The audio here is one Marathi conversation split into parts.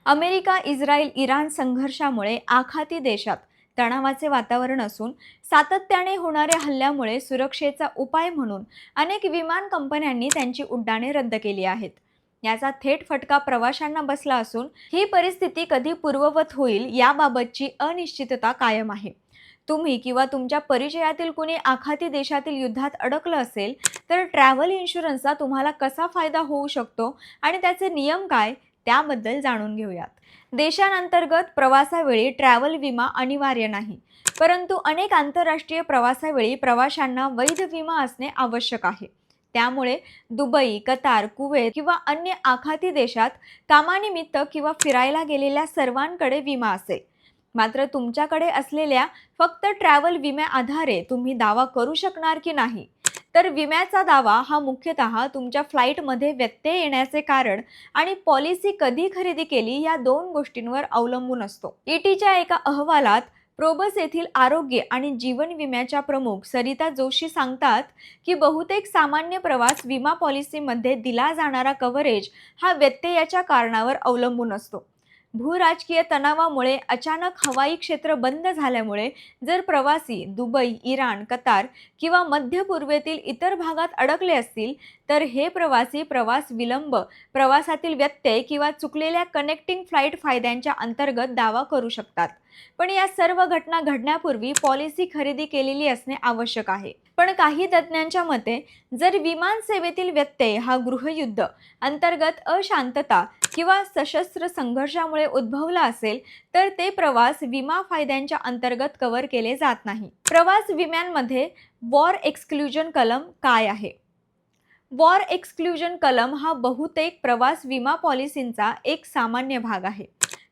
अमेरिका, इस्रायल, इराण संघर्षामुळे आखाती देशात तणावाचे वातावरण असून सातत्याने होणाऱ्या हल्ल्यामुळे सुरक्षेचा उपाय म्हणून अनेक विमान कंपन्यांनी त्यांची उड्डाणे रद्द केली आहेत. याचा थेट फटका प्रवाशांना बसला असून ही परिस्थिती कधी पूर्ववत होईल याबाबतची अनिश्चितता कायम आहे. तुम्ही किंवा तुमच्या परिचयातील कुणी आखाती देशातील युद्धात अडकलं असेल तर ट्रॅव्हल इन्शुरन्सचा तुम्हाला कसा फायदा होऊ शकतो आणि त्याचे नियम काय त्याबद्दल जाणून घेऊयात. देशांतर्गत प्रवासावेळी ट्रॅव्हल विमा अनिवार्य नाही, परंतु अनेक आंतरराष्ट्रीय प्रवासावेळी प्रवाशांना वैध विमा असणे आवश्यक आहे. त्यामुळे दुबई, कतार, कुवेत किंवा अन्य आखाती देशात कामानिमित्त किंवा फिरायला गेलेल्या सर्वांकडे विमा असेल. मात्र तुमच्याकडे असलेल्या फक्त ट्रॅव्हल विम्या आधारे तुम्ही दावा करू शकणार की नाही, तर विम्याचा दावा हा मुख्यतः तुमच्या फ्लाईटमध्ये व्यत्यय येण्याचे कारण आणि पॉलिसी कधी खरेदी केली या दोन गोष्टींवर अवलंबून असतो. ईटीच्या एका अहवालात प्रोबस येथील आरोग्य आणि जीवन विम्याच्या प्रमुख सरिता जोशी सांगतात की बहुतेक सामान्य प्रवास विमा पॉलिसीमध्ये दिला जाणारा कव्हरेज हा व्यत्ययाच्या कारणावर अवलंबून असतो. भूराजकीय तणावामुळे अचानक हवाई क्षेत्र बंद झाल्यामुळे जर प्रवासी दुबई, इराण, कतार किंवा मध्य पूर्वेतील इतर भागात अडकले असतील तर हे प्रवासी प्रवास विलंब, प्रवासातील व्यत्यय किंवा चुकलेल्या कनेक्टिंग फ्लाईट फायद्यांच्या अंतर्गत दावा करू शकतात. पण या सर्व घटना घडण्यापूर्वी पॉलिसी खरेदी केलेली असणे आवश्यक आहे. पण काही तज्ज्ञांच्या मते जर विमान सेवेतील व्यत्यय हा गृहयुद्ध, अंतर्गत अशांतता किंवा सशस्त्र संघर्षामुळे उद्भवला असेल तर ते प्रवास विमा फायद्यांच्या अंतर्गत कव्हर केले जात नाही. प्रवास विम्यांमध्ये वॉर एक्सक्लुजन कलम काय आहे? वॉर एक्सक्लुजन कलम हा बहुतेक प्रवास विमा पॉलिसींचा एक सामान्य भाग आहे.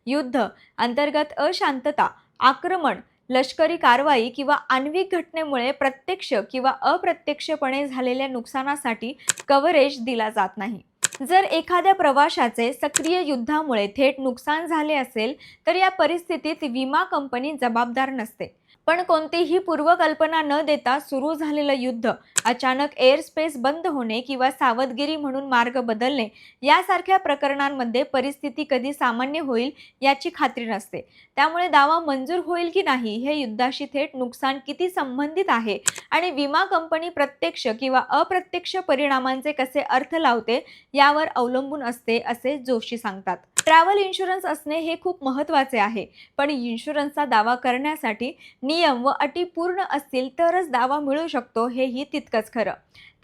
युद्ध, अंतर्गत अशांतता, आक्रमण, लष्करी कारवाई किंवा आण्विक घटनेमुळे प्रत्यक्ष किंवा अप्रत्यक्षपणे झालेल्या नुकसानासाठी कव्हरेज दिला जात नाही. जर एखाद्या प्रवाशाचे सक्रिय युद्धामुळे थेट नुकसान झाले असेल तर या परिस्थितीत विमा कंपनी जबाबदार नसते. पण कोणतीही पूर्वकल्पना न देता सुरू झालेलं युद्ध, अचानक एअरस्पेस बंद होणे किंवा सावधगिरी म्हणून मार्ग बदलणे यासारख्या प्रकरणांमध्ये परिस्थिती कधी सामान्य होईल याची खात्री नसते. त्यामुळे दावा मंजूर होईल की नाही हे युद्धाशी थेट नुकसान किती संबंधित आहे आणि विमा कंपनी प्रत्यक्ष किंवा अप्रत्यक्ष परिणामांचे कसे अर्थ लावते यावर अवलंबून असते, असे जोशी सांगतात. ट्रॅव्हल इन्शुरन्स असणे हे खूप महत्त्वाचे आहे, पण इन्शुरन्सचा दावा करण्यासाठी नियम व अटी पूर्ण असतील तरच दावा मिळू शकतो, हेही तितकंच खरं.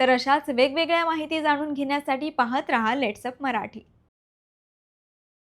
तर अशाच वेगवेगळ्या माहिती जाणून घेण्यासाठी पाहत रहा लेट्स अप मराठी.